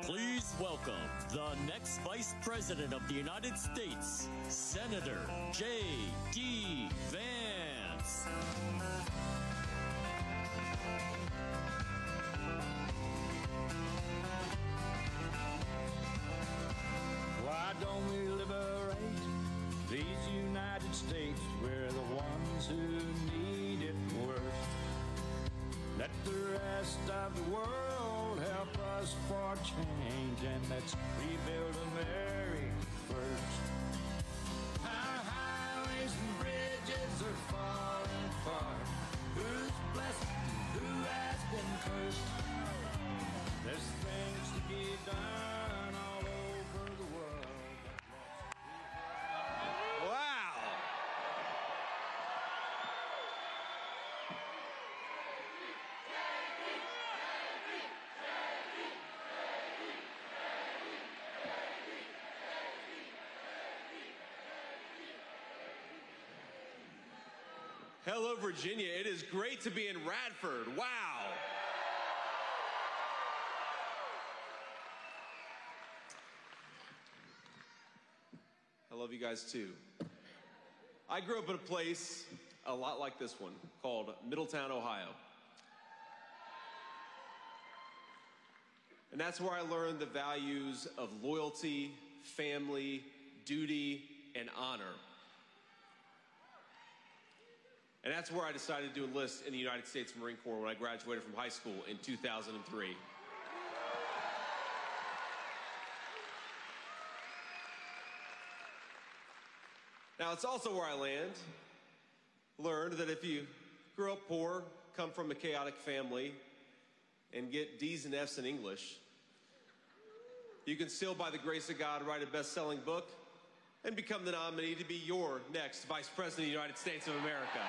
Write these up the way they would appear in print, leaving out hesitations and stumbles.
Please welcome the next Vice President of the United States, Senator J.D. Vance. Why don't we liberate these United States? We're the ones who need it worst. Let the rest of the world help us for change, and let's rebuild America first. Our highways and bridges are falling apart. Who's blessed and who has been cursed? There's things to be done all over the world. Wow. Hello, Virginia. It is great to be in Radford. Wow. I love you guys too. I grew up in a place a lot like this one called Middletown, Ohio. And that's where I learned the values of loyalty, family, duty, and honor. And that's where I decided to enlist in the United States Marine Corps when I graduated from high school in 2003. Now, it's also where I learned that if you grew up poor, come from a chaotic family, and get D's and F's in English, you can still, by the grace of God, write a best-selling book and become the nominee to be your next Vice President of the United States of America.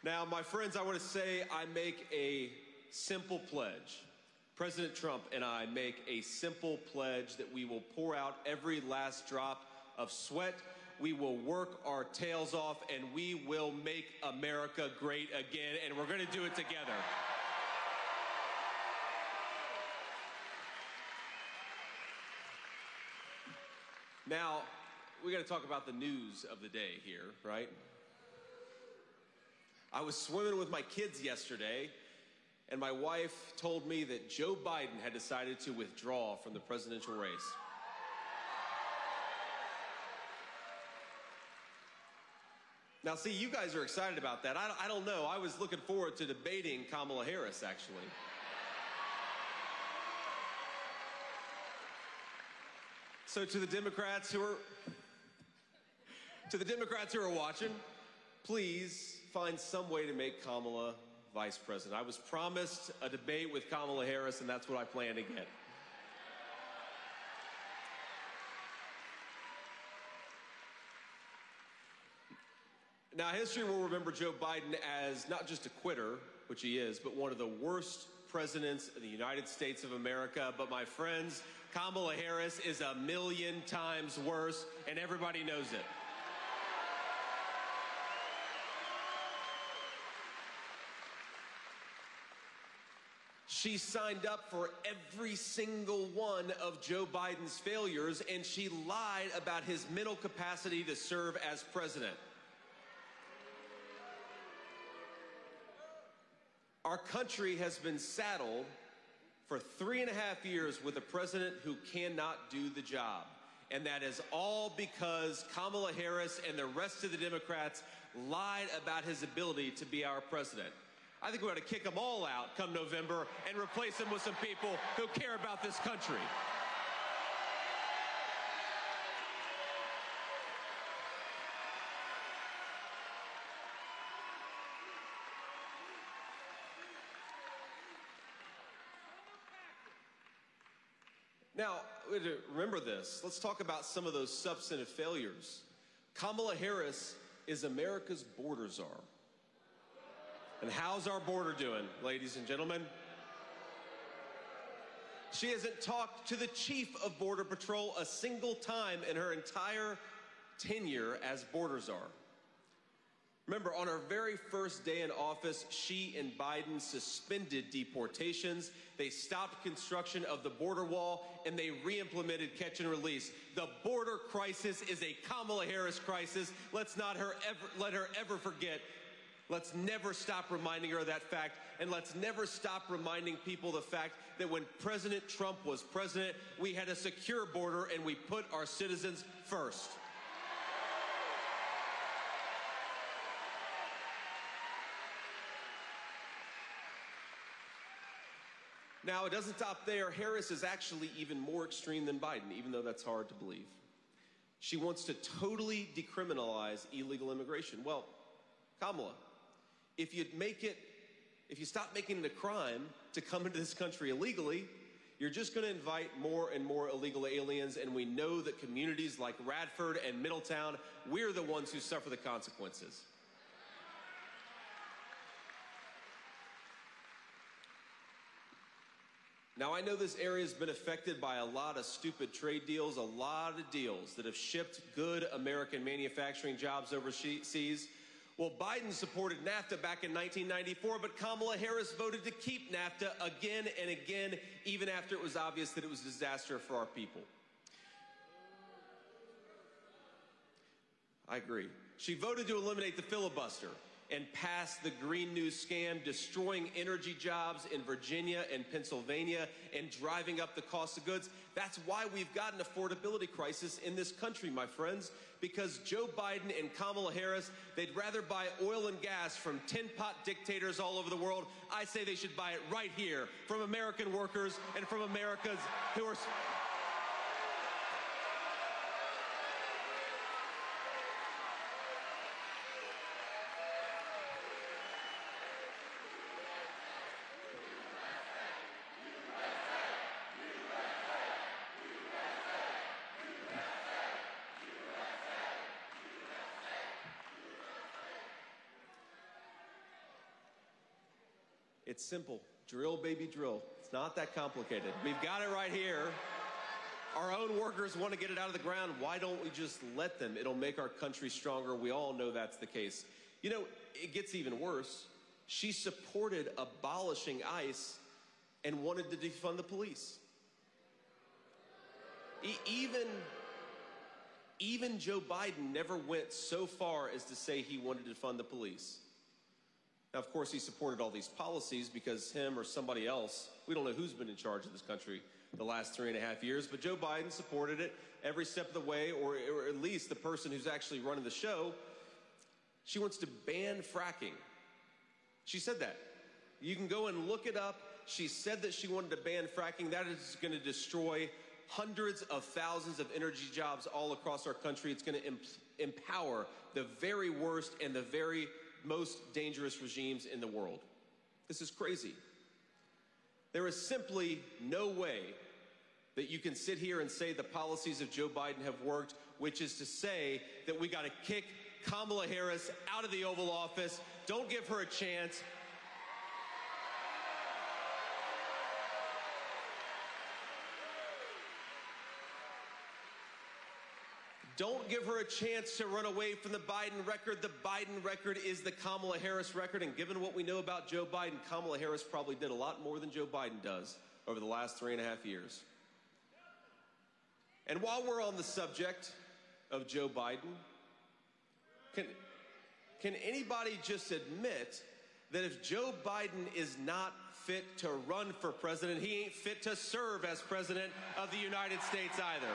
Now, my friends, I want to say I make a simple pledge. President Trump and I make a simple pledge that we will pour out every last drop of sweat, we will work our tails off, and we will make America great again, and we're going to do it together. Now, we got to talk about the news of the day here, right? I was swimming with my kids yesterday, and my wife told me that Joe Biden had decided to withdraw from the presidential race. Now, see, you guys are excited about that. I don't know. I was looking forward to debating Kamala Harris, actually. So to the Democrats who are watching, please find some way to make Kamala Vice President. I was promised a debate with Kamala Harris, and that's what I plan to get. Now, history will remember Joe Biden as not just a quitter, which he is, but one of the worst presidents of the United States of America. But my friends, Kamala Harris is 1,000,000 times worse, and everybody knows it. She signed up for every single one of Joe Biden's failures, and she lied about his mental capacity to serve as president. Our country has been saddled for 3.5 years with a president who cannot do the job. And that is all because Kamala Harris and the rest of the Democrats lied about his ability to be our president. I think we ought to kick them all out come November and replace them with some people who care about this country. Now, remember this. Let's talk about some of those substantive failures. Kamala Harris is America's border czar. And how's our border doing, ladies and gentlemen? She hasn't talked to the chief of Border Patrol a single time in her entire tenure as border czar. Remember, on her very first day in office, she and Biden suspended deportations. They stopped construction of the border wall, and they re-implemented catch and release. The border crisis is a Kamala Harris crisis. Let's not let her ever forget. Let's never stop reminding her of that fact, and let's never stop reminding people the fact that when President Trump was president, we had a secure border and we put our citizens first. Now, it doesn't stop there. Harris is actually even more extreme than Biden, even though that's hard to believe. She wants to totally decriminalize illegal immigration. Well, Kamala, if you stop making it a crime to come into this country illegally, you're just going to invite more and more illegal aliens, and we know that communities like Radford and Middletown, we're the ones who suffer the consequences. Now, I know this area has been affected by a lot of stupid trade deals, a lot of deals that have shipped good American manufacturing jobs overseas. Well, Biden supported NAFTA back in 1994, but Kamala Harris voted to keep NAFTA again and again, even after it was obvious that it was a disaster for our people. I agree. She voted to eliminate the filibuster and pass the Green New scam, destroying energy jobs in Virginia and Pennsylvania and driving up the cost of goods. That's why we've got an affordability crisis in this country, my friends, because Joe Biden and Kamala Harris, they'd rather buy oil and gas from tin-pot dictators all over the world. I say they should buy it right here from American workers and from Americans who are... It's simple. Drill, baby, drill. It's not that complicated. We've got it right here. Our own workers want to get it out of the ground. Why don't we just let them? It'll make our country stronger. We all know that's the case. You know, it gets even worse. She supported abolishing ICE and wanted to defund the police. Even Joe Biden never went so far as to say he wanted to defund the police. Now, of course, he supported all these policies because him or somebody else, we don't know who's been in charge of this country the last 3.5 years, but Joe Biden supported it every step of the way, or at least the person who's actually running the show. She wants to ban fracking. She said that. You can go and look it up. She said that she wanted to ban fracking. That is going to destroy hundreds of thousands of energy jobs all across our country. It's going to empower the very worst and the very most dangerous regimes in the world. This is crazy. There is simply no way that you can sit here and say the policies of Joe Biden have worked, which is to say that we got to kick Kamala Harris out of the Oval Office. Don't give her a chance. Don't give her a chance to run away from the Biden record. The Biden record is the Kamala Harris record, and given what we know about Joe Biden, Kamala Harris probably did a lot more than Joe Biden does over the last 3.5 years. And while we're on the subject of Joe Biden, can anybody just admit that if Joe Biden is not fit to run for president, he ain't fit to serve as president of the United States either?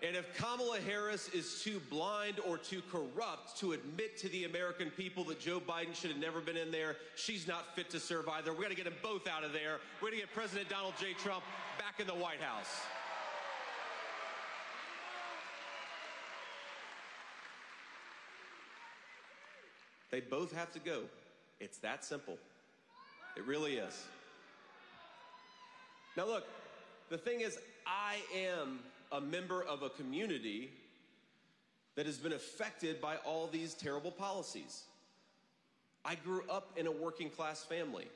And if Kamala Harris is too blind or too corrupt to admit to the American people that Joe Biden should have never been in there, she's not fit to serve either. We're going to get them both out of there. We're going to get President Donald J. Trump back in the White House. They both have to go. It's that simple. It really is. Now look, the thing is, I am a member of a community that has been affected by all these terrible policies. I grew up in a working class family.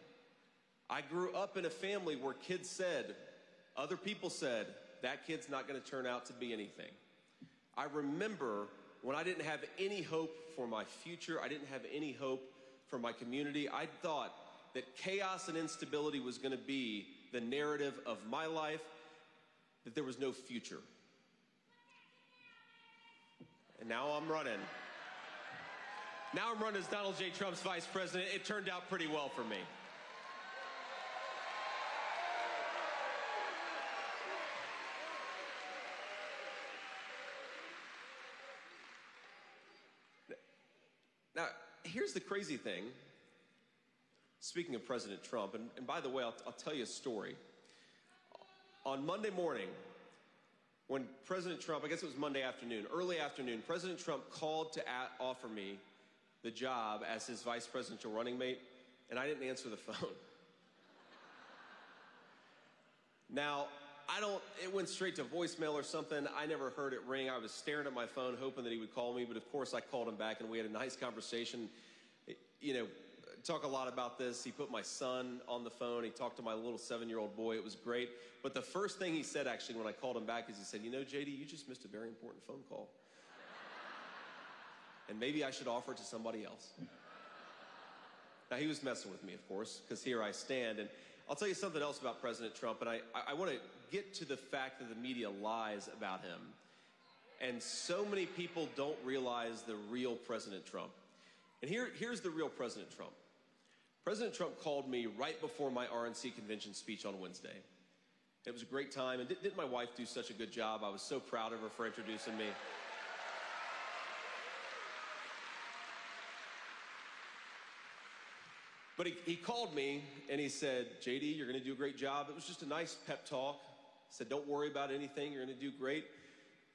I grew up in a family where kids said, other people said, that kid's not going to turn out to be anything. I remember when I didn't have any hope for my future, I didn't have any hope for my community, I thought that chaos and instability was going to be the narrative of my life, that there was no future. And now I'm running. Now I'm running as Donald J. Trump's vice president. It turned out pretty well for me. Now, here's the crazy thing. Speaking of President Trump, and by the way, I'll tell you a story. On Monday morning, when President Trump, I guess it was Monday afternoon, early afternoon, President Trump called to offer me the job as his vice presidential running mate, and I didn't answer the phone. Now, it went straight to voicemail or something. I never heard it ring. I was staring at my phone hoping that he would call me, but of course I called him back and we had a nice conversation. You know, talk a lot about this. He put my son on the phone. He talked to my little 7-year-old boy. It was great. But the first thing he said, actually, when I called him back is he said, you know, JD, you just missed a very important phone call. And maybe I should offer it to somebody else. Now, he was messing with me, of course, because here I stand. And I'll tell you something else about President Trump, and I want to get to the fact that the media lies about him. And so many people don't realize the real President Trump. And here's the real President Trump. President Trump called me right before my RNC convention speech on Wednesday. It was a great time, and didn't my wife do such a good job? I was so proud of her for introducing me. But he called me, and he said, JD, you're going to do a great job. It was just a nice pep talk. He said, don't worry about anything. You're going to do great.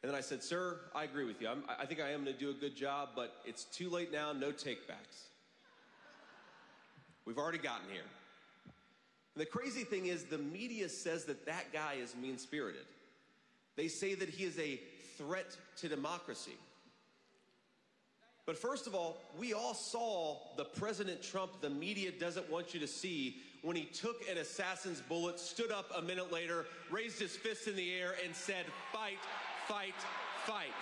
And then I said, sir, I agree with you. I think I am going to do a good job, but it's too late now. No takebacks. We've already gotten here. And the crazy thing is the media says that that guy is mean-spirited. They say that he is a threat to democracy. But first of all, we all saw the President Trump the media doesn't want you to see when he took an assassin's bullet, stood up a minute later, raised his fist in the air and said, fight, fight, fight.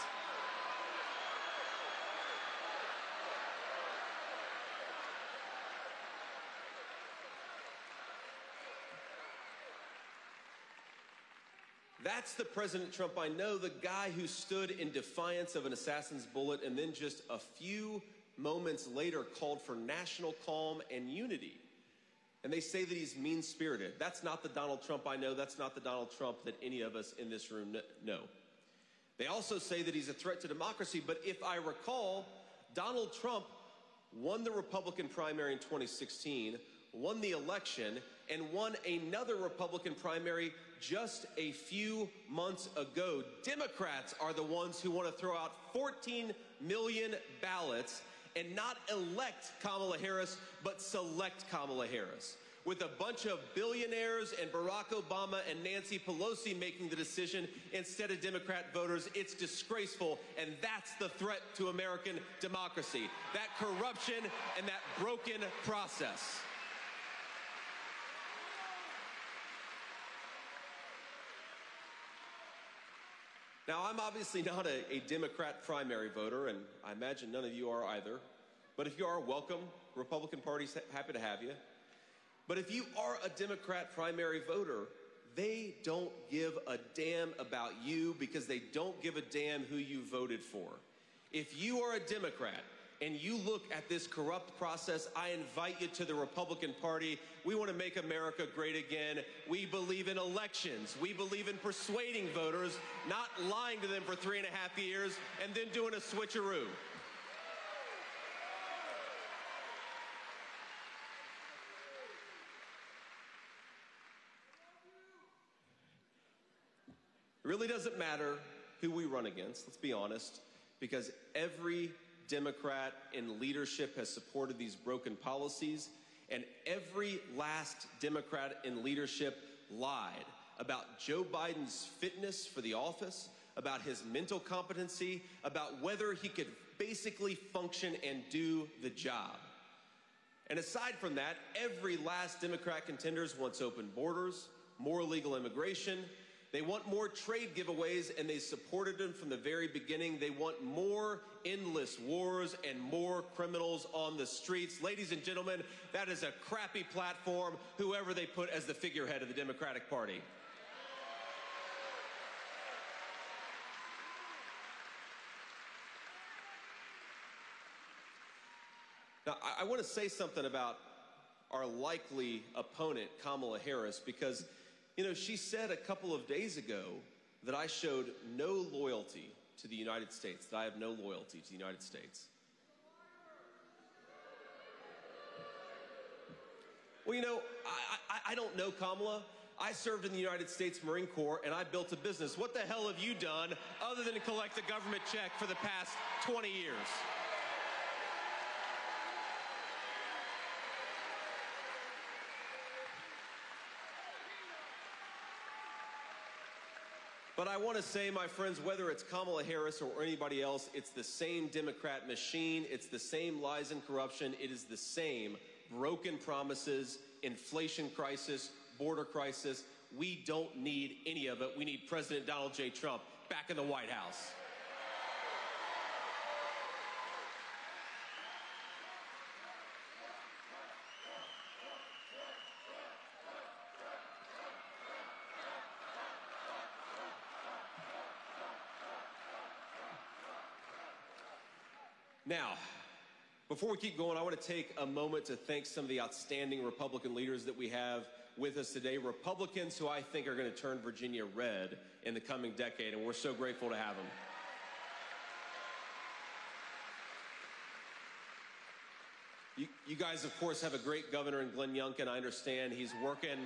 That's the President Trump I know, the guy who stood in defiance of an assassin's bullet and then just a few moments later called for national calm and unity. And they say that he's mean-spirited. That's not the Donald Trump I know. That's not the Donald Trump that any of us in this room know. They also say that he's a threat to democracy, but if I recall, Donald Trump won the Republican primary in 2016, won the election, and won another Republican primary just a few months ago. Democrats are the ones who want to throw out 14 million ballots and not elect Kamala Harris, but select Kamala Harris. With a bunch of billionaires and Barack Obama and Nancy Pelosi making the decision instead of Democrat voters, it's disgraceful, and that's the threat to American democracy. That corruption and that broken process. Now, I'm obviously not a Democrat primary voter, and I imagine none of you are either. But if you are, welcome. Republican Party's happy to have you. But if you are a Democrat primary voter, they don't give a damn about you because they don't give a damn who you voted for. If you are a Democrat and you look at this corrupt process, I invite you to the Republican Party. We want to make America great again. We believe in elections. We believe in persuading voters, not lying to them for 3.5 years and then doing a switcheroo. It really doesn't matter who we run against, let's be honest, because every Democrat in leadership has supported these broken policies, and every last Democrat in leadership lied about Joe Biden's fitness for the office, about his mental competency, about whether he could basically function and do the job. And aside from that, every last Democrat contender wants open borders, more legal immigration. They want more trade giveaways, and they supported them from the very beginning. They want more endless wars and more criminals on the streets. Ladies and gentlemen, that is a crappy platform, whoever they put as the figurehead of the Democratic Party. Now, I want to say something about our likely opponent, Kamala Harris, because, you know, she said a couple of days ago that I showed no loyalty to the United States, that I have no loyalty to the United States. Well, you know, I don't know Kamala. I served in the United States Marine Corps, and I built a business. What the hell have you done other than collect a government check for the past 20 years? But I want to say, my friends, whether it's Kamala Harris or anybody else, it's the same Democrat machine. It's the same lies and corruption. It is the same broken promises, inflation crisis, border crisis. We don't need any of it. We need President Donald J. Trump back in the White House. Now, before we keep going, I want to take a moment to thank some of the outstanding Republican leaders that we have with us today. Republicans who I think are going to turn Virginia red in the coming decade, and we're so grateful to have them. You guys, of course, have a great governor in Glenn Youngkin. I understand he's working.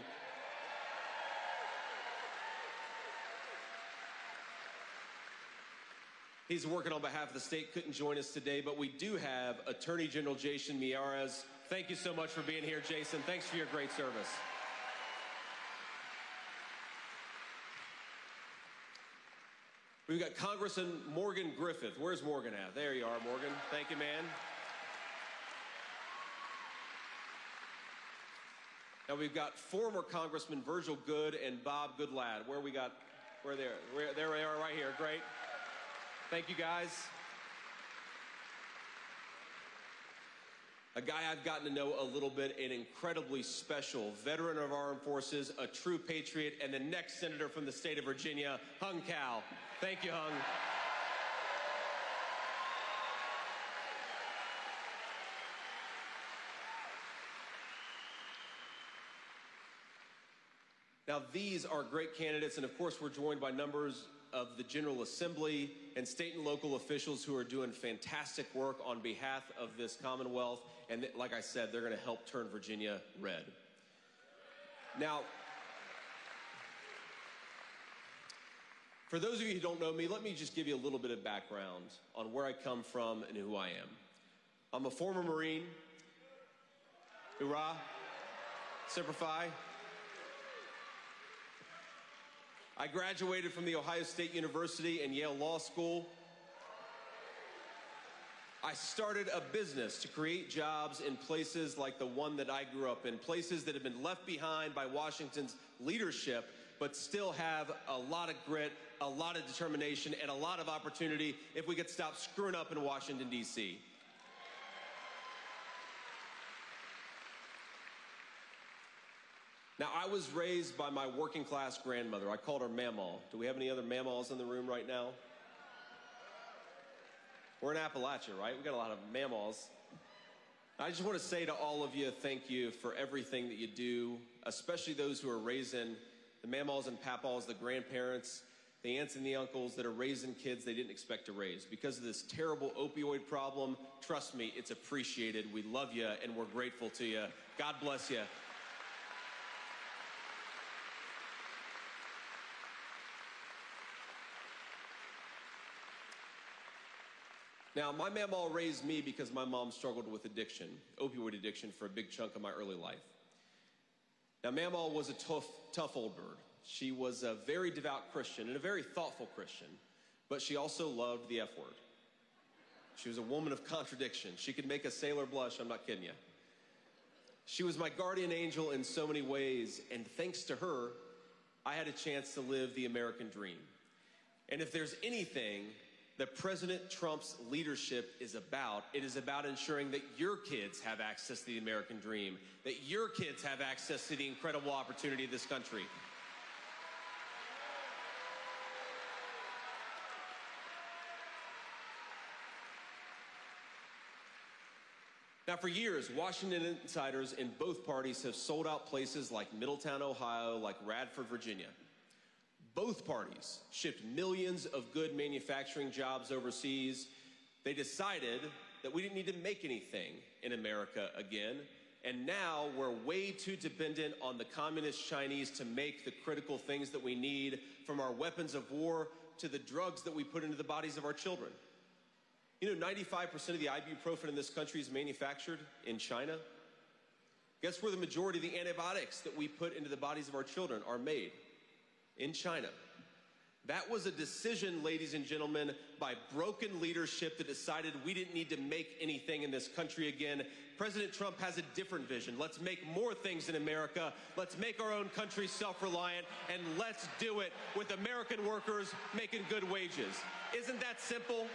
He's working on behalf of the state, couldn't join us today, but we do have Attorney General Jason Miyares. Thank you so much for being here, Jason. Thanks for your great service. We've got Congressman Morgan Griffith. Where's Morgan at? There you are, Morgan. Thank you, man. Now we've got former Congressman Virgil Good and Bob Goodlad. Where they are right here. Great. Thank you, guys. A guy I've gotten to know a little bit, an incredibly special veteran of our armed forces, a true patriot, and the next senator from the state of Virginia, Hung Cao. Thank you, Hung. Now, these are great candidates, and of course, we're joined by members of the General Assembly and state and local officials who are doing fantastic work on behalf of this Commonwealth. And like I said, they're going to help turn Virginia red. Now, for those of you who don't know me, let me just give you a little bit of background on where I come from and who I am. I'm a former Marine. Hoorah. Semper Fi. I graduated from the Ohio State University and Yale Law School. I started a business to create jobs in places like the one that I grew up in, places that have been left behind by Washington's leadership, but still have a lot of grit, a lot of determination, and a lot of opportunity if we could stop screwing up in Washington, D.C. Now, I was raised by my working class grandmother. I called her Mamaw. Do we have any other Mamaws in the room right now? We're in Appalachia, right? We got a lot of Mamaws. I just want to say to all of you, thank you for everything that you do, especially those who are raising the Mamaws and Papaws, the grandparents, the aunts and the uncles that are raising kids they didn't expect to raise. Because of this terrible opioid problem, trust me, it's appreciated. We love you and we're grateful to you. God bless you. Now, my Mamaw raised me because my mom struggled with addiction, opioid addiction, for a big chunk of my early life. Now, Mamaw was a tough old bird. She was a very devout Christian and a very thoughtful Christian, but she also loved the F word. She was a woman of contradiction. She could make a sailor blush, I'm not kidding you. She was my guardian angel in so many ways, and thanks to her, I had a chance to live the American dream. And if there's anything that President Trump's leadership is about, it is about ensuring that your kids have access to the American dream, that your kids have access to the incredible opportunity of this country. Now, for years, Washington insiders in both parties have sold out places like Middletown, Ohio, like Radford, Virginia. Both parties shipped millions of good manufacturing jobs overseas. They decided that we didn't need to make anything in America again. And now we're way too dependent on the communist Chinese to make the critical things that we need, from our weapons of war to the drugs that we put into the bodies of our children. You know, 95% of the ibuprofen in this country is manufactured in China. Guess where the majority of the antibiotics that we put into the bodies of our children are made? In China. That was a decision, ladies and gentlemen, by broken leadership that decided we didn't need to make anything in this country again. President Trump has a different vision. Let's make more things in America. Let's make our own country self-reliant, and let's do it with American workers making good wages. Isn't that simple?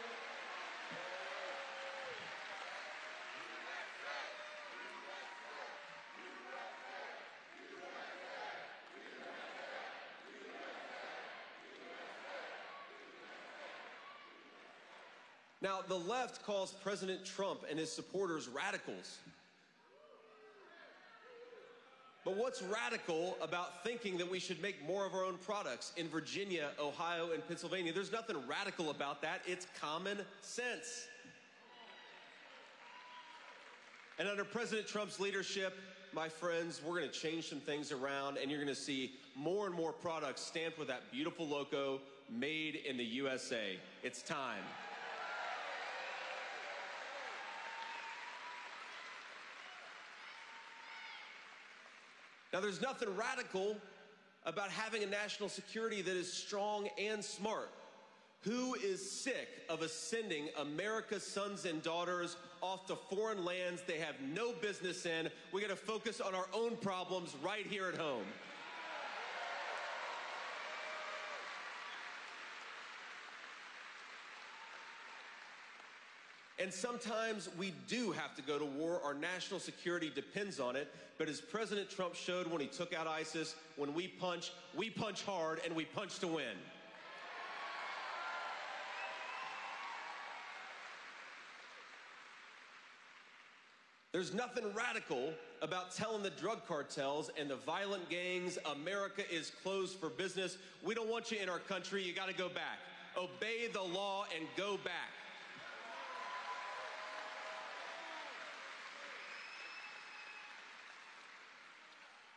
Now, the left calls President Trump and his supporters radicals. But what's radical about thinking that we should make more of our own products in Virginia, Ohio, and Pennsylvania? There's nothing radical about that. It's common sense. And under President Trump's leadership, my friends, we're going to change some things around, and you're going to see more and more products stamped with that beautiful logo, made in the USA. It's time. Now, there's nothing radical about having a national security that is strong and smart. Who is sick of us sending America's sons and daughters off to foreign lands they have no business in? We got to focus on our own problems right here at home. And sometimes we do have to go to war. Our national security depends on it. But as President Trump showed when he took out ISIS, when we punch hard, and we punch to win. There's nothing radical about telling the drug cartels and the violent gangs, America is closed for business. We don't want you in our country. You got to go back. Obey the law and go back.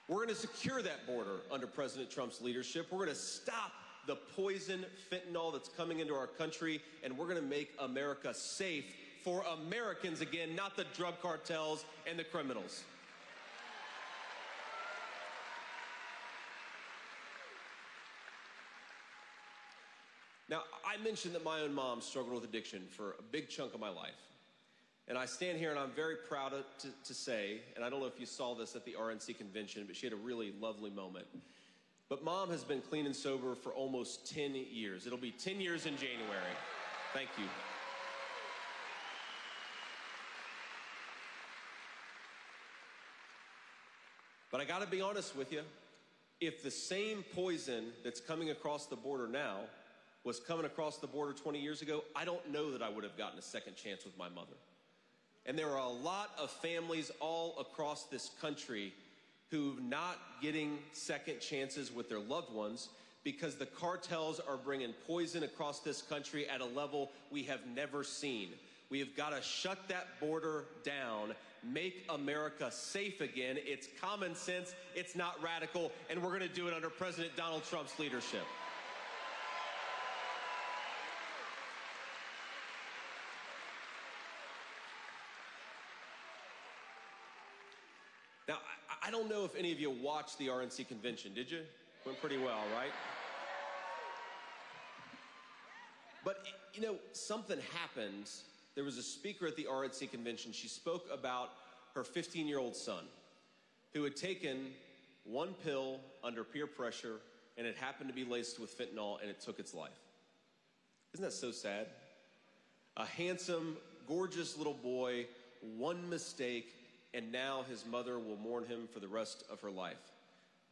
We're going to secure that border under President Trump's leadership. We're going to stop the poison fentanyl that's coming into our country, and we're going to make America safe for Americans again, not the drug cartels and the criminals. Now, I mentioned that my own mom struggled with addiction for a big chunk of my life. And I stand here and I'm very proud to say, and I don't know if you saw this at the RNC convention, but she had a really lovely moment. But Mom has been clean and sober for almost 10 years. It'll be 10 years in January. Thank you. But I got to be honest with you. If the same poison that's coming across the border now was coming across the border 20 years ago, I don't know that I would have gotten a second chance with my mother. And there are a lot of families all across this country who are not getting second chances with their loved ones because the cartels are bringing poison across this country at a level we have never seen. We have got to shut that border down, make America safe again. It's common sense, it's not radical, and we're going to do it under President Donald Trump's leadership. Now, I don't know if any of you watched the RNC convention, did you? Went pretty well, right? But, you know, something happened. There was a speaker at the RNC convention. She spoke about her 15-year-old son. who had taken one pill under peer pressure, and it happened to be laced with fentanyl, and it took its life. Isn't that so sad? A handsome, gorgeous little boy, one mistake, and now his mother will mourn him for the rest of her life.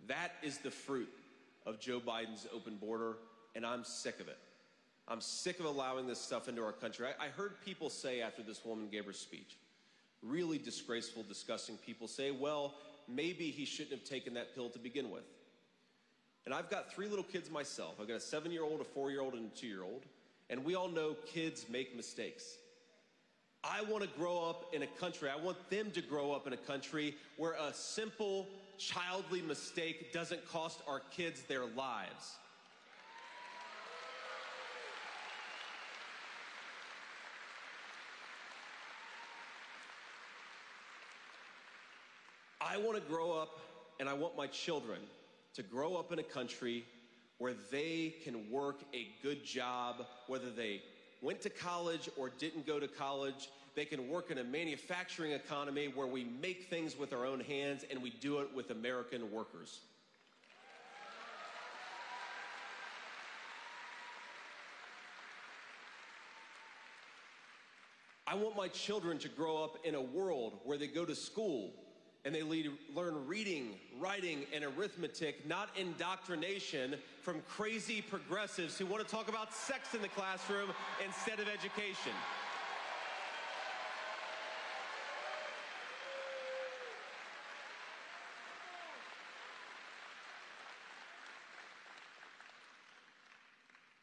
That is the fruit of Joe Biden's open border, and I'm sick of it. I'm sick of allowing this stuff into our country. I heard people say after this woman gave her speech, really disgraceful, disgusting people say, well, maybe he shouldn't have taken that pill to begin with. And I've got 3 little kids myself. I've got a 7-year-old, a 4-year-old, and a 2-year-old. And we all know kids make mistakes. I want to grow up in a country, I want them to grow up in a country where a simple, childly mistake doesn't cost our kids their lives. I want to grow up, and I want my children to grow up in a country where they can work a good job, whether they went to college or didn't go to college. They can work in a manufacturing economy where we make things with our own hands and we do it with American workers. I want my children to grow up in a world where they go to school and they learn reading, writing, and arithmetic, not indoctrination from crazy progressives who want to talk about sex in the classroom instead of education.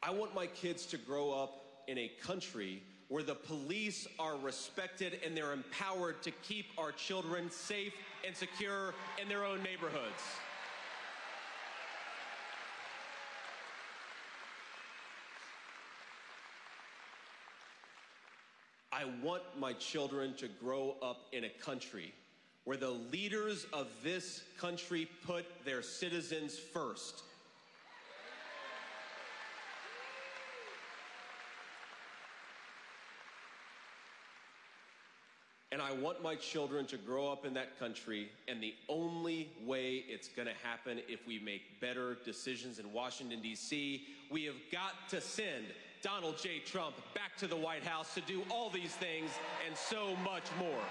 I want my kids to grow up in a country where the police are respected and they're empowered to keep our children safe and secure in their own neighborhoods. I want my children to grow up in a country where the leaders of this country put their citizens first. And I want my children to grow up in that country, and the only way it's going to happen if we make better decisions in Washington, D.C. We have got to send Donald J. Trump back to the White House to do all these things and so much more.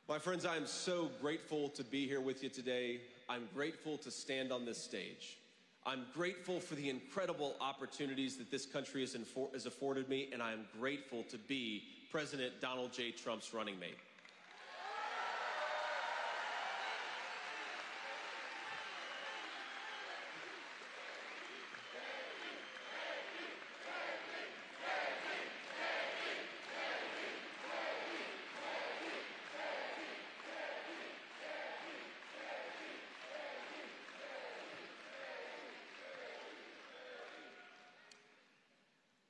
My friends, I am so grateful to be here with you today. I'm grateful to stand on this stage. I'm grateful for the incredible opportunities that this country has afforded me, and I am grateful to be President Donald J. Trump's running mate.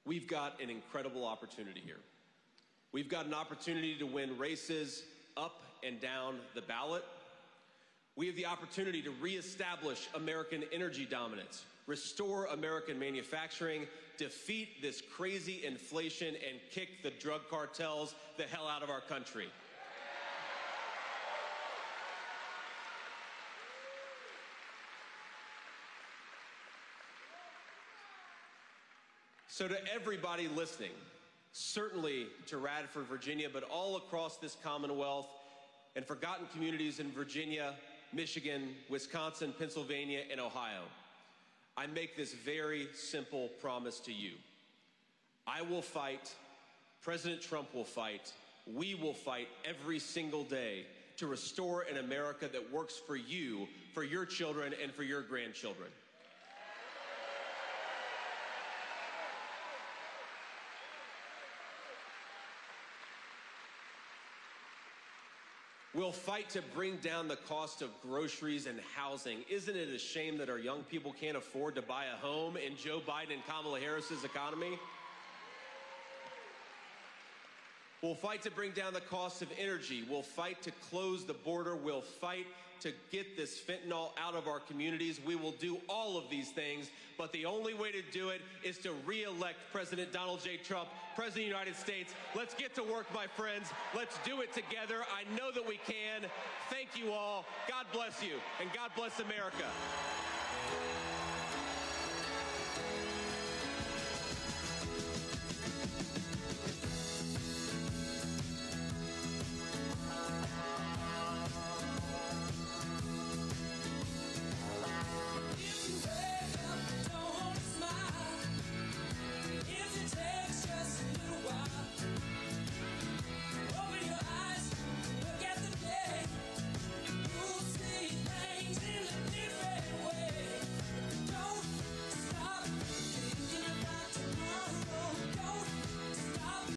We've got an incredible opportunity here. We've got an opportunity to win races up and down the ballot. We have the opportunity to reestablish American energy dominance, restore American manufacturing, defeat this crazy inflation, and kick the drug cartels the hell out of our country. So to everybody listening, certainly to Radford, Virginia, but all across this Commonwealth and forgotten communities in Virginia, Michigan, Wisconsin, Pennsylvania, and Ohio, I make this very simple promise to you. I will fight, President Trump will fight, we will fight every single day to restore an America that works for you, for your children, and for your grandchildren. We'll fight to bring down the cost of groceries and housing. Isn't it a shame that our young people can't afford to buy a home in Joe Biden and Kamala Harris's economy? We'll fight to bring down the cost of energy. We'll fight to close the border. We'll fight to get this fentanyl out of our communities. We will do all of these things, but the only way to do it is to re-elect President Donald J. Trump, President of the United States. Let's get to work, my friends. Let's do it together. I know that we can. Thank you all. God bless you, and God bless America.